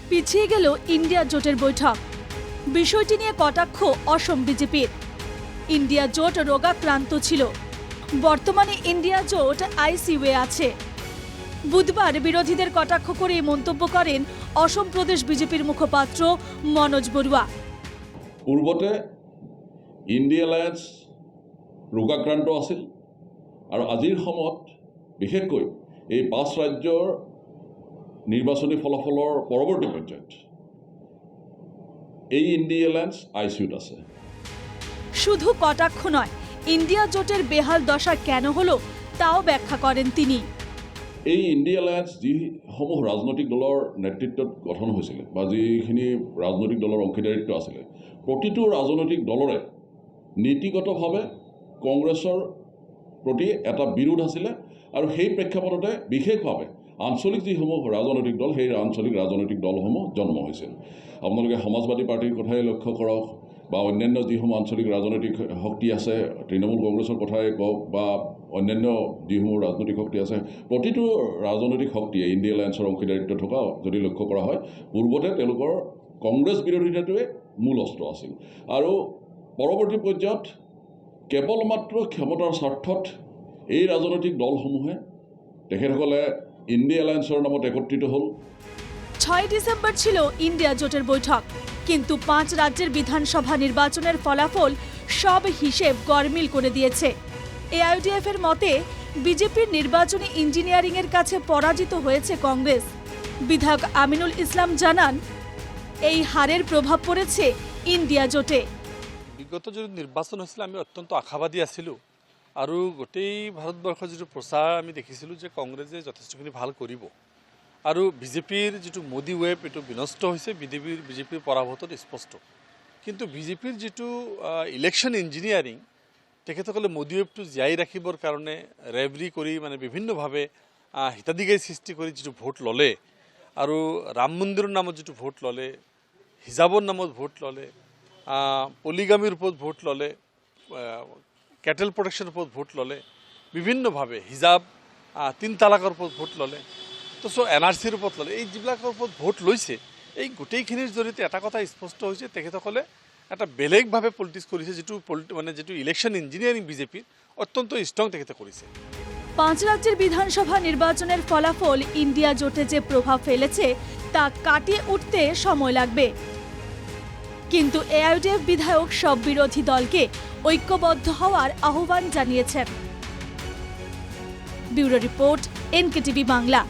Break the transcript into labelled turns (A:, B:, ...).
A: পিছিয়ে গেল ইন্ডিয়া জোটের বৈঠক। বিষয়টি নিয়ে কটাক্ষ অসম বিজেপির। ইন্ডিয়া জোট রোগাক্রান্ত ছিল, বর্তমানে ইন্ডিয়া জোট আইসিইউয়ে আছে। বুধবার বিরোধীদের কটাক্ষ করে মন্তব্য করেন অসম প্রদেশ বিজেপির মুখপাত্র মনোজ বৰুৱা।
B: পূৰ্বতে ইণ্ডিয়া এলায়েন্স ৰোগাক্ৰান্ত আছিল আৰু আজিৰ সময়ত বিশেষকৈ এই 5 ৰাজ্যৰ নিৰ্বাচনী ফলাফলৰ পৰৱৰ্তী পৰ্যায়ত এই ইণ্ডিয়া এলায়েন্স আইসিইউত আছে।
A: শুধু কটাক্ষ নয়, ইন্ডিয়া জোটের বেহাল দশা কেন হলো তাও ব্যাখ্যা করেন তিনি।
B: এই ইণ্ডিয়া এলায়েন্স যিসমূহ ৰাজনৈতিক দলৰ নেতৃত্বত গঠন হৈছিলে বা যিখিনি ৰাজনৈতিক দলৰ অংশীদাৰিত্ব আছিলে, প্ৰতিটো ৰাজনৈতিক দলৰে নীতিগতভাৱে কংগ্ৰেছৰ প্ৰতি এটা বিৰোধ আছিলে আৰু সেই প্ৰেক্ষাপটতে বিশেষভাৱে আঞ্চলিক যিসমূহ ৰাজনৈতিক দল, সেই আঞ্চলিক ৰাজনৈতিক দলসমূহ জন্ম হৈছিল। আপোনালোকে সমাজবাদী পাৰ্টিৰ কথাই লক্ষ্য কৰক বা অন্যান্য যিসমূহ আঞ্চলিক ৰাজনৈতিক শক্তি আছে, তৃণমূল কংগ্ৰেছৰ কথাই কওক বা অন্যান্য যিসমূহ ৰাজনৈতিক শক্তি আছে, প্ৰতিটো ৰাজনৈতিক শক্তিয়ে ইণ্ডিয়া এলায়েন্সৰ অংশীদাৰিত্ব থকা যদি লক্ষ্য কৰা হয়, পূৰ্বতে তেওঁলোকৰ কংগ্ৰেছ বিৰোধিতাটোৱে মূল অস্ত্ৰ আছিল আৰু পৰৱৰ্তী পৰ্যায়ত কেৱল মাত্ৰ ক্ষমতাৰ স্বাৰ্থত এই ৰাজনৈতিক দলসমূহে তেখেতসকলে ইণ্ডিয়া এলায়েন্সৰ নামত একত্ৰিত হ'ল।
A: 6 ডিসেম্বর ছিল ইন্ডিয়া জোটের বৈঠক, কিন্তু 5 রাজ্যের বিধানসভা নির্বাচনের ফলাফল সব হিসেব গড়মিল করে দিয়েছে। এআইইউডিএফ এর মতে বিজেপির নির্বাচনী ইঞ্জিনিয়ারিং এর কাছে পরাজিত হয়েছে কংগ্রেস। বিধায়ক আমিনুল ইসলাম জানান, এই হারের প্রভাব পড়েছে ইন্ডিয়া জোটে।
C: বিগত যে নির্বাচন হয়েছিল আমি অত্যন্ত আশাবাদী আছিলো আৰু গোটেই ভাৰতবৰ্ষৰ যিটো প্ৰচাৰ আমি দেখিছিলোঁ যে কংগ্ৰেছে যথেষ্টখিনি ভাল কৰিব আৰু বিজেপিৰ যিটো মোদী ৱেব এইটো বিনষ্ট হৈছে, বিজেপিৰ পৰাভূতত স্পষ্ট। কিন্তু বিজেপিৰ যিটো ইলেকশ্যন ইঞ্জিনিয়াৰিং, তেখেতসকলে মোদী ৱেবটো জীয়াই ৰাখিবৰ কাৰণে ৰেভৰি কৰি মানে বিভিন্নভাৱে হিতাধিকাৰী সৃষ্টি কৰি যিটো ভোট ল'লে আৰু ৰাম মন্দিৰৰ নামত যিটো ভোট ল'লে, হিজাবৰ নামত ভোট ল'লে, পলিগামীৰ ওপৰত ভোট ল'লে, কেটেল প্ৰটেকশ্যনৰ ওপৰত ভোট ল'লে, বিভিন্নভাৱে হিজাব 3 তালাকৰ ওপৰত ভোট ল'লে, তো এনআৰচিৰ ওপৰত ল'লে, এই যিবিলাকৰ ওপৰত ভোট লৈছে, এই গোটেইখিনিৰ জৰিয়তে এটা কথা স্পষ্ট হৈছে, তেখেতসকলে এটা বেলেগভাৱে পলিটিক্স কৰিছে, যিটো ইলেকশ্যন ইঞ্জিনিয়াৰিং বিজেপিৰ অত্যন্ত ষ্ট্ৰং তেখেতে কৰিছে।
A: 5 রাজ্যের বিধানসভা নির্বাচনের ফলাফল ইন্ডিয়া জোটে যে প্রভাব ফেলেছে তা কাটিয়ে উঠতে সময় লাগবে। কিন্তু এআইইউডিএফ বিধায়ক সব বিরোধী দলকে ঐক্যবদ্ধ হওয়ার আহ্বান জানিয়েছেন। Bureau report, NKTV Bangla.